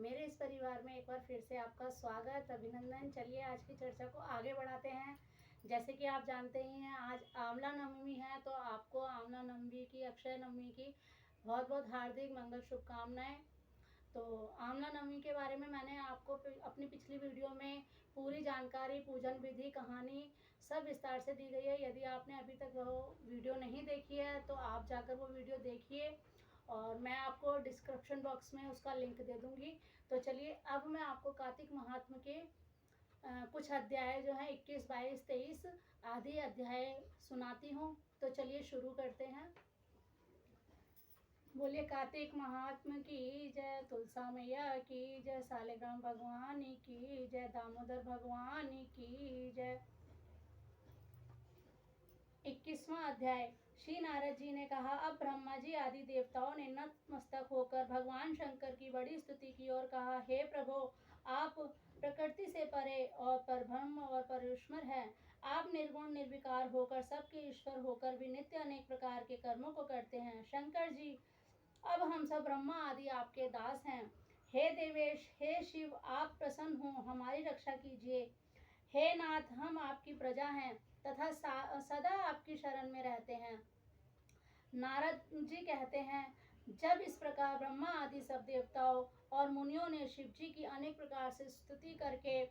मेरे इस परिवार में एक बार फिर से आपका स्वागत, अभिनंदन। चलिए आज की चर्चा को आगे बढ़ाते हैं। जैसे कि आप जानते ही हैं, आज आंवला नवमी है, तो आपको आंवला नवमी की, अक्षय नवमी की बहुत बहुत हार्दिक मंगल शुभकामनाएं। तो आंवला नवमी के बारे में मैंने आपको अपनी पिछली वीडियो में पूरी जानकारी, पूजन विधि, कहानी सब विस्तार से दी गई है। यदि आपने अभी तक वो वीडियो नहीं देखी है तो आप जाकर वो वीडियो देखिए और मैं आपको डिस्क्रिप्शन बॉक्स में उसका लिंक दे दूंगी। तो चलिए अब मैं आपको कार्तिक महात्म के कुछ अध्याय जो है 21, 22, 23 आदि अध्याय सुनाती हूँ। तो चलिए शुरू करते हैं। बोलिए कार्तिक महात्म की जय, तुलसा मैया की जय, सालिग्राम भगवान की जय, दामोदर भगवान की जय। 21वां अध्याय। श्री नारद जी ने कहा, अब ब्रह्मा जी आदि देवताओं ने नतमस्तक होकर भगवान शंकर की बड़ी स्तुति की और कहा, हे प्रभो, आप प्रकृति से परे और परब्रह्म और परमेश्वर हैं। आप निर्गुण निर्विकार होकर, सबके ईश्वर होकर भी नित्य अनेक प्रकार के कर्मों को करते हैं। शंकर जी, अब हम सब ब्रह्मा आदि आपके दास हैं। हे देवेश, हे शिव, आप प्रसन्न हो, हमारी रक्षा कीजिए। हे नाथ, हम आपकी प्रजा हैं तथा सदा आपकी शरण में रहते हैं। नारद जी कहते हैं, जब इस प्रकार ब्रह्मा आदि सब देवताओं और मुनियों ने शिव जी की अनेक प्रकार से स्तुति करके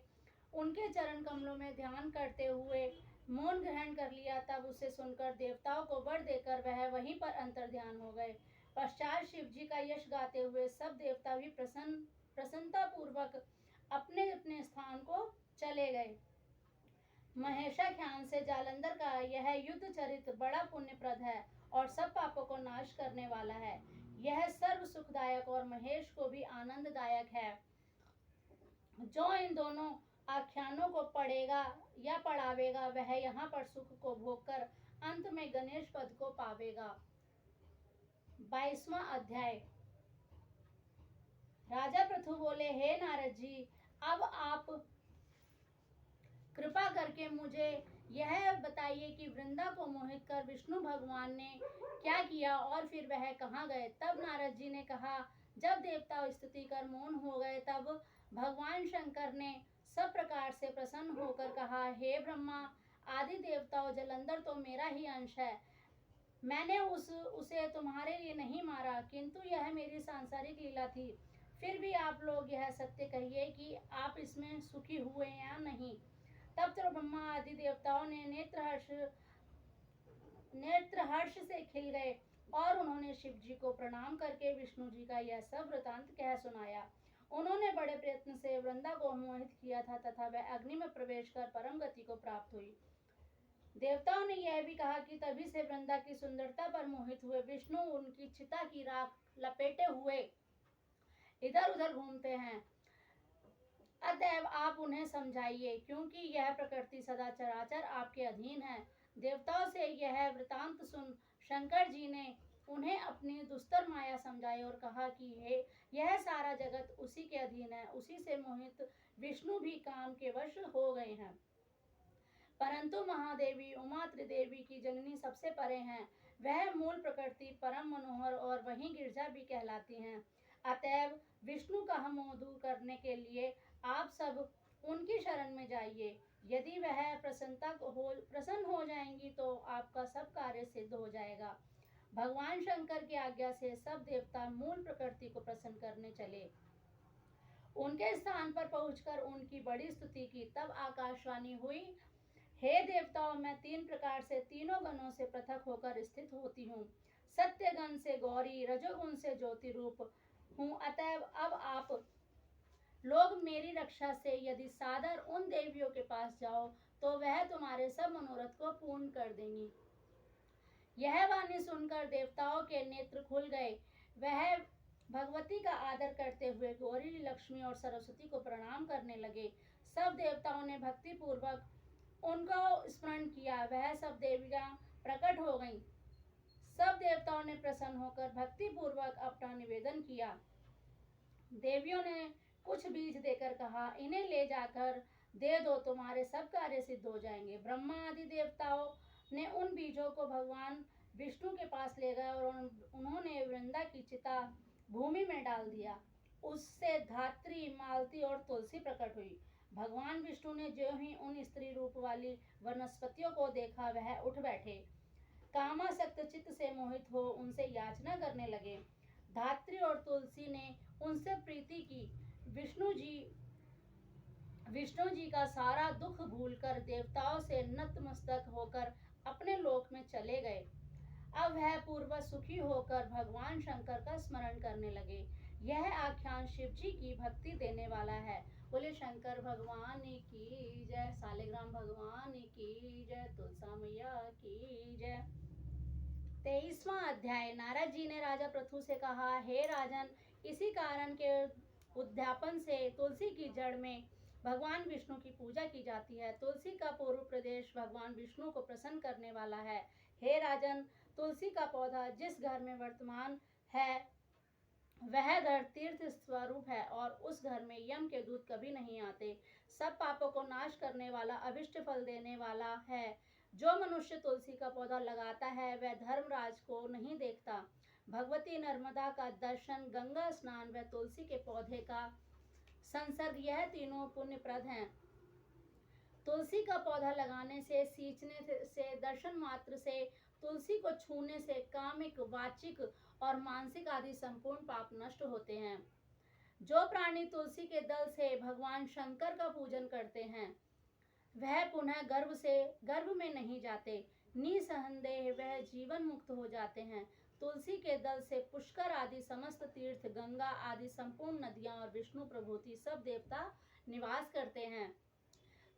उनके चरण कमलों में ध्यान करते हुए मौन ग्रहण कर लिया, तब उसे सुनकर देवताओं को वर देकर वह वहीं पर अंतर ध्यान हो गए। पश्चात शिव जी का यश गाते हुए सब देवता भी प्रसन्नता पूर्वक अपने अपने स्थान को चले गए। महेशाख्यान से जालंधर का यह युद्ध चरित्र बड़ा पुण्यप्रद है और सब पापों को नाश करने वाला है। यह सर्व सुखदायक और महेश को भी आनंददायक है। जो इन दोनों आख्यानों को पढ़ेगा या पढ़ावेगा, वह यहाँ पर सुख को भोगकर अंत में गणेश पद को पावेगा। 22वां अध्याय। राजा पृथु बोले, हे नारद जी, अब आप कृपा करके मुझे यह बताइए कि वृंदा को मोहित कर विष्णु भगवान ने क्या किया और फिर वह कहाँ गए। तब नारद जी ने कहा, जब देवता स्तुति कर मौन हो गए, तब भगवान शंकर ने सब प्रकार से प्रसन्न होकर कहा, हे ब्रह्मा आदि देवताओं, जलंधर तो मेरा ही अंश है। मैंने उसे तुम्हारे लिए नहीं मारा, किंतु यह मेरी सांसारिक लीला थी। फिर भी आप लोग यह सत्य कहिए कि आप इसमें सुखी हुए या नहीं। तब तो ब्रह्मा आदि देवताओं ने नेत्र हर्ष से खिल गए और उन्होंने शिव जी को प्रणाम करके विष्णु जी का यह सब वृतांत कह सुनाया। उन्होंने बड़े प्रयत्न से वृंदा को मोहित किया था तथा वह अग्नि में प्रवेश कर परम गति को प्राप्त हुई। देवताओं ने यह भी कहा कि तभी से वृंदा की सुंदरता पर मोहित हुए विष्णु उनकी चिता की राख लपेटे हुए इधर उधर घूमते हैं। अतएव आप उन्हें समझाइए, क्योंकि यह प्रकृति सदा चराचर आपके अधीन है। देवताओं से यह वृतांत सुन शंकर जी ने उन्हें अपनी दुस्तर माया समझाई और कहा कि हे, यह सारा जगत उसी के अधीन है। उसी से मोहित विष्णु भी काम के वश हो गए हैं। परंतु महादेवी उमा त्रिदेवी की जननी सबसे परे हैं। वह मूल प्रकृति परम मनोहर और वहीं गिरजा भी कहलाती हैं। अतएव विष्णु का मोह दूर करने के लिए आप सब उनकी शरण में जाइए। यदि वह प्रसन्न हो जाएंगी तो आपका सब कार्य सिद्ध हो जाएगा। भगवान शंकर की आज्ञा से सब देवता मूल प्रकृति को प्रसन्न करने चले। उनके स्थान पर पहुंचकर उनकी बड़ी स्तुति की। तब आकाशवाणी हुई, हे देवताओं, मैं तीन प्रकार से तीनों गणों से पृथक होकर स्थित होती हूँ। सत्य गण से गौरी, रजोगुण से ज्योति रूप हूँ। अतएव अब आप लोग मेरी रक्षा से यदि सादर उन देवियों के पास जाओ तो वह तुम्हारे सब मनोरथ को पूर्ण कर देंगी। यह वाणी सुनकर देवताओं के नेत्र खुल गए। वह भगवती का आदर करते हुए गौरी, लक्ष्मी और सरस्वती को प्रणाम करने लगे। सब देवताओं ने भक्ति पूर्वक उनको स्मरण किया। वह सब देवियां प्रकट हो गईं। सब देवताओं ने प्रसन्न होकर भक्ति पूर्वक अपना निवेदन किया। देवियों ने कुछ बीज देकर कहा, इन्हें ले जाकर दे दो, तुम्हारे सब कार्य सिद्ध हो जाएंगे। ब्रह्मा आदि देवताओं ने उन बीजों को भगवान विष्णु के पास ले गए और उन्होंने वृंदा की चिता भूमि में डाल दिया। उससे धात्री, मालती और तुलसी प्रकट हुई। भगवान विष्णु ने जो ही उन स्त्री रूप वाली वनस्पतियों को देखा, वह उठ बैठे, कामासक्त चित्त से मोहित हो उनसे याचना करने लगे। धात्री और तुलसी ने उनसे प्रीति की। विष्णु जी का सारा दुख भूलकर देवताओं से नतमस्तक होकर अपने लोक में चले गए। अब वह पूर्वज सुखी होकर भगवान शंकर का स्मरण करने लगे। यह आख्यान शिव जी की भक्ति देने वाला है। बोले शंकर भगवान की जय, सालिग्राम भगवान की जय, तुलसा मैया की जय। 23वां अध्याय। नारद जी ने राजा पृथु से कहा, हे राजन, इसी कारण के उद्यापन से तुलसी की जड़ में भगवान विष्णु की पूजा की जाती है। तुलसी का पूर्व प्रदेश भगवान विष्णु को प्रसन्न करने वाला है। हे राजन, तुलसी का पौधा जिस घर में वर्तमान है, वह घर तीर्थ स्वरूप है और उस घर में यम के दूत कभी नहीं आते। सब पापों को नाश करने वाला, अभिष्ट फल देने वाला है। जो मनुष्य तुलसी का पौधा लगाता है, वह धर्मराज को नहीं देखता। भगवती नर्मदा का दर्शन, गंगा स्नान व तुलसी के पौधे का संसर्ग, यह तीनों पुण्यप्रद हैं। तुलसी का पौधा लगाने से, सींचने से, दर्शन मात्र से, तुलसी को छूने से कामिक, वाचिक और मानसिक आदि संपूर्ण पाप नष्ट होते हैं। जो प्राणी तुलसी के दल से भगवान शंकर का पूजन करते हैं, वह पुनः गर्भ में नहीं जाते। निसंदेह वह जीवन मुक्त हो जाते हैं। तुलसी के दल से पुष्कर आदि समस्त तीर्थ, गंगा आदि संपूर्ण नदियां और विष्णु प्रभृति सब देवता निवास करते हैं।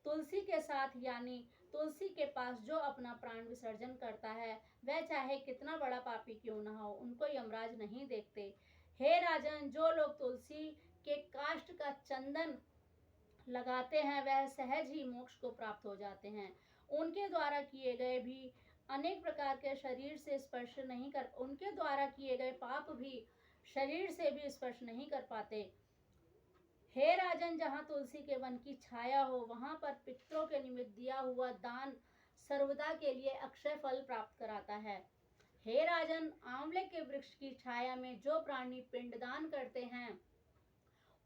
तुलसी के साथ यानी तुलसी के पास जो अपना प्राण विसर्जन करता है, वह चाहे कितना बड़ा पापी क्यों न हो, उनको यमराज नहीं देखते। हे राजन, जो लोग तुलसी के काष्ठ का चंदन लगाते हैं, वह सहज ही मोक्ष को प्राप्त हो जाते हैं। उनके द्वारा किए गए भी अनेक प्रकार के शरीर से स्पर्श नहीं कर उनके द्वारा किए गए पाप भी शरीर से भी स्पर्श नहीं कर पाते। हे राजन, जहाँ तुलसी के वन की छाया हो, वहां पर पितरों के निमित्त दिया हुआ दान सर्वदा के लिए अक्षय फल प्राप्त कराता है। हे राजन, आंवले के वृक्ष की छाया में जो प्राणी पिंडदान करते हैं,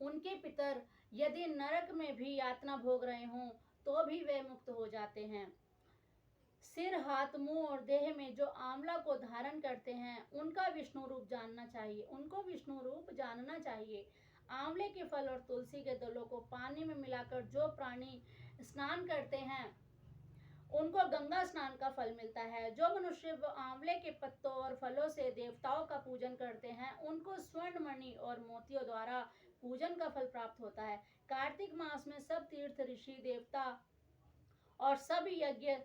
उनके पितर यदि नरक में भी यातना भोग रहे हों, तो भी वे मुक्त हो जाते हैं। सिर, हाथ, मुंह और देह में जो आंवला को धारण करते हैं, उनको विष्णु रूप जानना चाहिए। आंवले के फल और तुलसी के दलों को पानी में मिलाकर जो प्राणी स्नान करते हैं, उनको गंगा स्नान का फल मिलता है। जो मनुष्य आंवले के पत्तों और फलों से देवताओं का पूजन करते हैं, उनको स्वर्ण मणि और मोतियों द्वारा पूजन का फल प्राप्त होता है। कार्तिक मास में सब तीर्थ, ऋषि, देवता और सब यज्ञ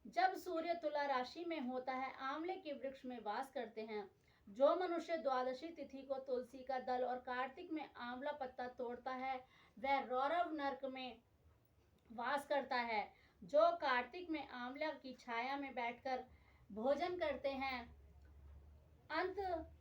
जब सूर्य तुला राशि में होता है, आंवले के वृक्ष में वास करते हैं। जो मनुष्य द्वादशी तिथि को तुलसी का दल और कार्तिक में आंवला पत्ता तोड़ता है, वह रौरव नरक में वास करता है। जो कार्तिक में आंवला की छाया में बैठकर भोजन करते हैं,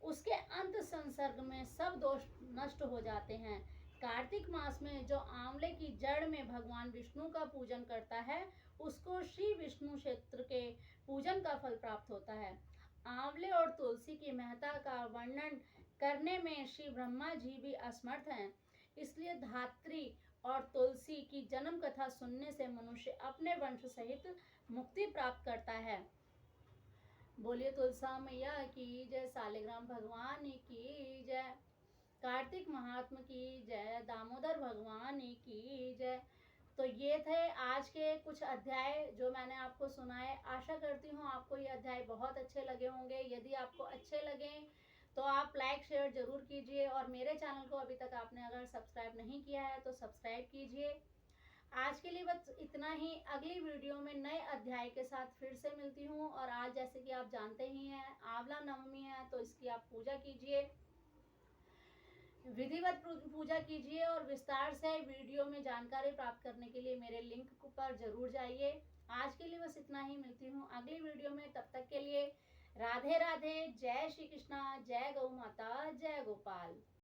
उसके अंत संसर्ग में सब दोष नष्ट हो जाते हैं। कार्तिक मास में जो आंवले की जड़ में भगवान विष्णु का पूजन करता है, उसको श्री विष्णु क्षेत्र के पूजन का फल प्राप्त होता है। आंवले और तुलसी की महत्ता का वर्णन करने में श्री ब्रह्मा जी भी असमर्थ हैं। इसलिए धात्री और तुलसी की जन्म कथा सुनने से मनुष्य अपने वंश सहित मुक्ति प्राप्त करता है। बोलिए तुलसा मैया की जय, सालिग्राम भगवान की जय, कार्तिक महात्मा की जय, दामोदर भगवान की जय। तो ये थे आज के कुछ अध्याय जो मैंने आपको सुनाए। आशा करती हूँ आपको ये अध्याय बहुत अच्छे लगे होंगे। यदि आपको अच्छे लगे तो आप लाइक शेयर जरूर कीजिए, और मेरे चैनल को अभी तक आपने अगर सब्सक्राइब नहीं किया है तो सब्सक्राइब कीजिए। आज के लिए बस इतना ही। अगली वीडियो में नए अध्याय के साथ फिर से मिलती हूँ। और आज जैसे कि आप जानते ही हैं, आंवला नवमी है, तो इसकी आप पूजा कीजिए, विधिवत पूजा कीजिए, और विस्तार से वीडियो में जानकारी प्राप्त करने के लिए मेरे लिंक पर जरूर जाइए। आज के लिए बस इतना ही। मिलती हूँ अगली वीडियो में। तब तक के लिए राधे राधे। जय श्री कृष्णा, जय गौ माता, जय गोपाल।